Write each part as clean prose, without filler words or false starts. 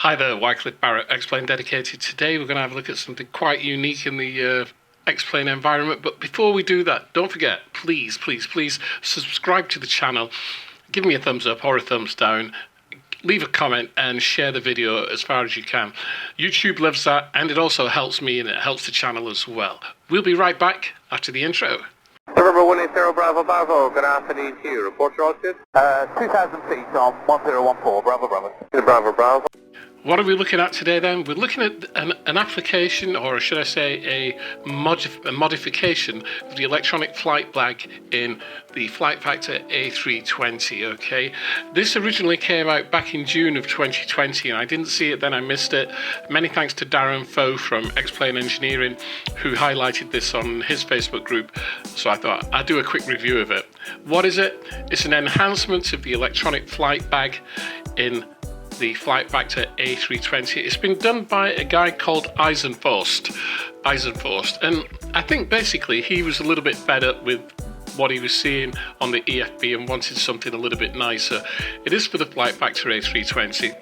Hi there, Wycliffe Barrett, Xplane dedicated. Today we're going to have a look at something quite unique in the Xplane environment. But before we do that, don't forget, please subscribe to the channel, give me a thumbs up or a thumbs down, leave a comment and share the video as far as you can. YouTube loves that, and it also helps me and it helps the channel as well. We'll be right back after the intro. November 180 Bravo Bravo, good afternoon to you. Report your altitude? 2,000 feet on 1014, Bravo Bravo. Bravo Bravo. What are we looking at today then? We're looking at an application, or should I say a modification of the electronic flight bag in the Flight Factor A320, okay? This originally came out back in June of 2020 and I didn't see it then, I missed it. Many thanks to Darren Foe from Xplane Engineering who highlighted this on his Facebook group, so I thought I'd do a quick review of it. What is it? It's an enhancement of the electronic flight bag in the Flight Factor A320. It's been done by a guy called Eisenforst, and I think basically he was a little bit fed up with what he was seeing on the EFB and wanted something a little bit nicer. It is for the Flight Factor A320.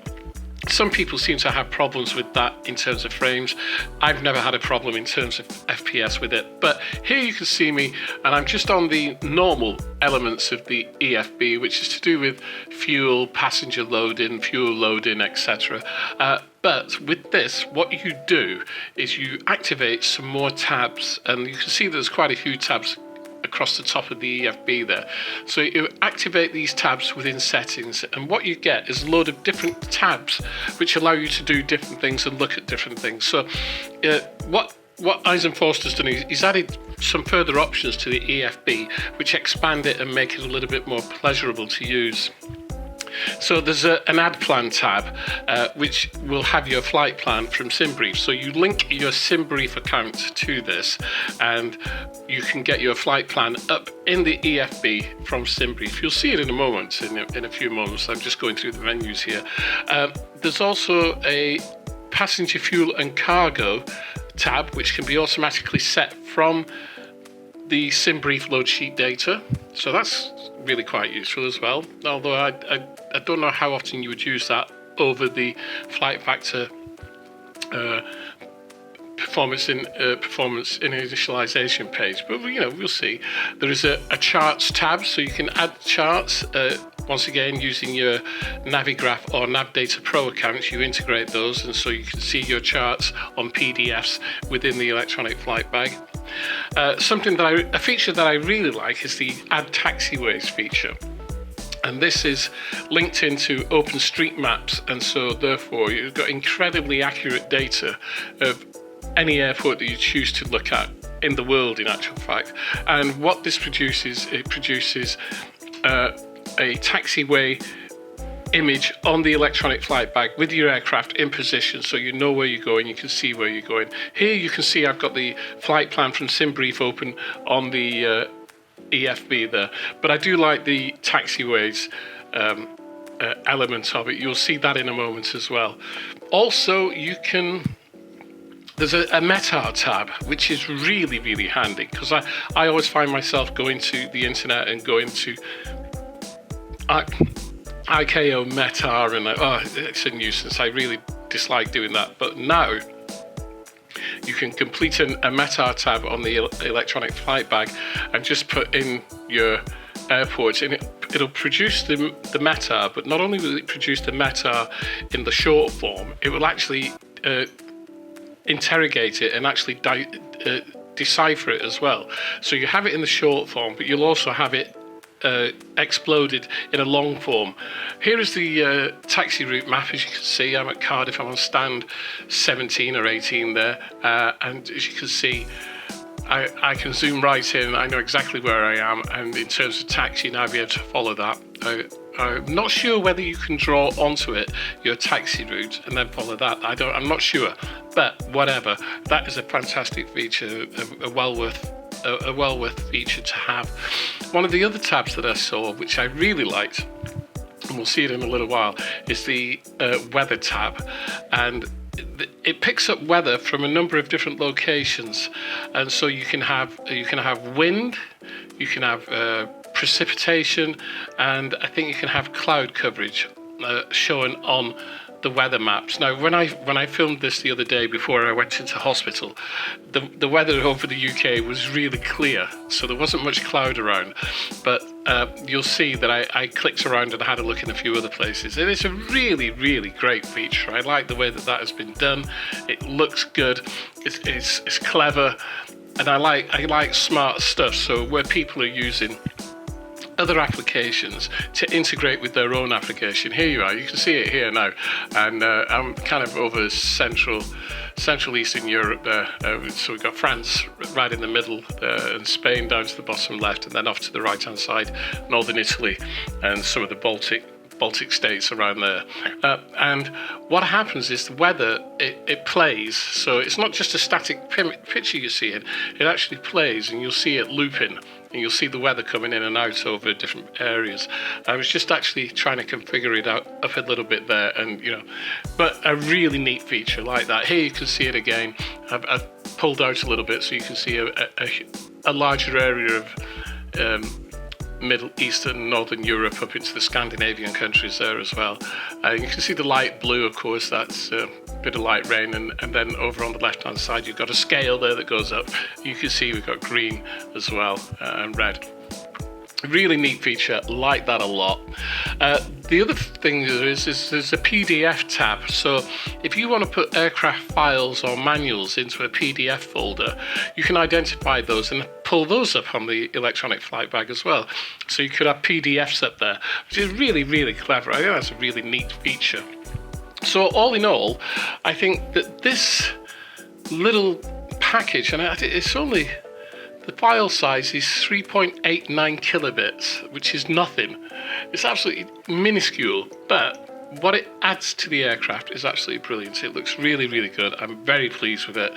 Some people seem to have problems with that in terms of frames. I've never had a problem in terms of FPS with it, but here you can see me and I'm just on the normal elements of the EFB, which is to do with fuel, passenger loading, fuel loading, etc. But with this, what you do is you activate some more tabs, and you can see there's quite a few tabs across the top of the EFB there. So you activate these tabs within settings, and what you get is a load of different tabs which allow you to do different things and look at different things. So what Eisenforst has done is he's added some further options to the EFB which expand it and make it a little bit more pleasurable to use. So there's an add plan tab which will have your flight plan from SimBrief. So you link your SimBrief account to this and you can get your flight plan up in the EFB from SimBrief. You'll see it in a moment, in a few moments. I'm just going through the menus here. There's also a passenger fuel and cargo tab which can be automatically set from the SimBrief load sheet data, so that's really quite useful as well, although I don't know how often you would use that over the Flight Factor performance initialization page, but you know, we'll see. There is a charts tab, so you can add charts. Once again, using your Navigraph or Navdata Pro accounts, you integrate those, and so you can see your charts on PDFs within the electronic flight bag. A feature that I really like is the Add Taxiways feature, and this is linked into OpenStreetMaps, and so therefore you've got incredibly accurate data of any airport that you choose to look at in the world, in actual fact. And what this produces, it produces a taxiway image on the electronic flight bag with your aircraft in position, so you know where you're going, you can see where you're going. Here you can see I've got the flight plan from SimBrief open on the EFB there, but I do like the taxiways element of it. You'll see that in a moment as well. Also, there's a METAR tab, which is really handy, because I always find myself going to the internet and going to ICAO METAR, and it's a nuisance. I really dislike doing that, but now you can complete a METAR tab on the electronic flight bag and just put in your airports, and it'll produce the METAR, but not only will it produce the METAR in the short form, it will actually interrogate it and actually decipher it as well. So you have it in the short form, but you'll also have it exploded in a long form. Here is the taxi route map. As you can see, I'm at Cardiff. I'm on stand 17 or 18 there, and as you can see, I can zoom right in. I know exactly where I am, and in terms of taxi, now I'll be able to follow that. I'm not sure whether you can draw onto it your taxi route and then follow that. I'm not sure, but whatever. That is a fantastic feature, a well worth feature to have. One of the other tabs that I saw, which I really liked, and we'll see it in a little while, is the weather tab, and it picks up weather from a number of different locations, and so you can have wind, you can have precipitation, and I think you can have cloud coverage shown on the weather maps. Now, when I filmed this the other day before I went into hospital, the weather over the UK was really clear, so there wasn't much cloud around. But you'll see that I clicked around and had a look in a few other places, and it's a really, really great feature. I like the way that has been done. It looks good. It's clever, and I like smart stuff. So where people are using other applications to integrate with their own application. Here you are, you can see it here now, and I'm kind of over Central Eastern Europe there, so we've got France right in the middle and Spain down to the bottom left, and then off to the right hand side, Northern Italy and some of the Baltic states around there. And what happens is the weather, it plays, so it's not just a static picture you're seeing, it actually plays, and you'll see it looping, and you'll see the weather coming in and out over different areas. I was just actually trying to configure it up a little bit there, and but a really neat feature like that. Here you can see it again. I've pulled out a little bit so you can see a larger area of Middle Eastern, Northern Europe, up into the Scandinavian countries there as well. You can see the light blue, of course, that's a bit of light rain, and then over on the left hand side you've got a scale there that goes up. You can see we've got green as well, and red. Really neat feature, like that a lot. The other thing is there's a PDF tab, so if you want to put aircraft files or manuals into a PDF folder, you can identify those and pull those up on the electronic flight bag as well. So you could have PDFs up there, which is really, really clever. I think that's a really neat feature. So all in all, I think that this little package, and it's only, the file size is 3.89 kilobits, which is nothing. It's absolutely minuscule, but what it adds to the aircraft is absolutely brilliant. It looks really, really good. I'm very pleased with it.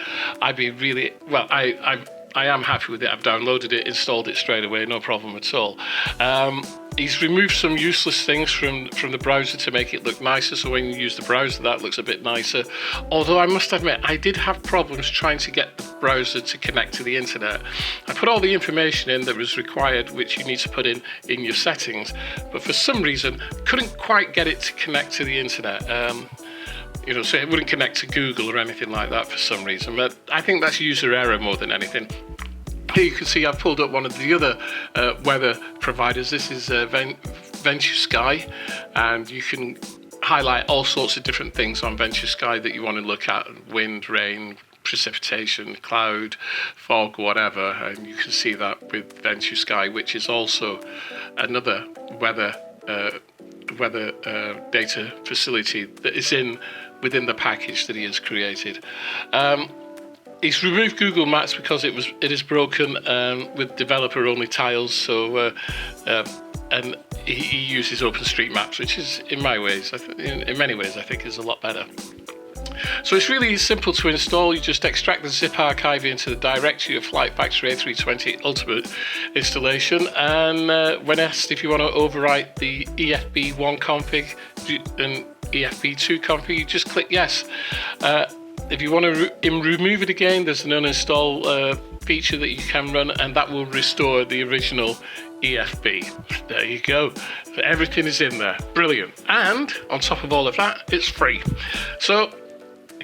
I am happy with it. I've downloaded it, installed it straight away, no problem at all. He's removed some useless things from the browser to make it look nicer, so when you use the browser that looks a bit nicer. Although I must admit, I did have problems trying to get the browser to connect to the internet. I put all the information in that was required, which you need to put in your settings, but for some reason couldn't quite get it to connect to the internet. So it wouldn't connect to Google or anything like that for some reason, but I think that's user error more than anything. Here you can see I've pulled up one of the other weather providers. This is Venture Sky, and you can highlight all sorts of different things on Venture Sky that you want to look at: wind, rain, precipitation, cloud, fog, whatever. And you can see that with Venture Sky, which is also another weather data facility that is within the package that he has created. He's removed Google Maps because it is broken with developer-only tiles. So, and he uses OpenStreetMaps, which is, in many ways, I think is a lot better. So it's really simple to install. You just extract the zip archive into the directory of Flight Factory A320 Ultimate installation, and when asked if you want to overwrite the EFB1 config and EFB2 config, you just click yes. If you want to remove it again, there's an uninstall feature that you can run, and that will restore the original EFB. There you go. Everything is in there. Brilliant. And on top of all of that, it's free. So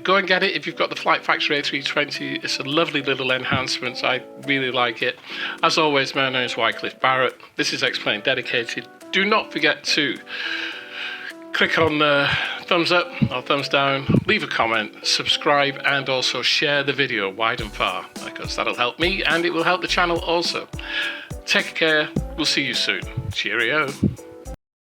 go and get it if you've got the Flight Factory A320. It's a lovely little enhancement. I really like it. As always, my name is Wycliffe Barrett. This is Xplane Dedicated. Do not forget to click on the thumbs up or thumbs down, leave a comment, subscribe, and also share the video wide and far, because that'll help me and it will help the channel also. Take care. We'll see you soon. Cheerio.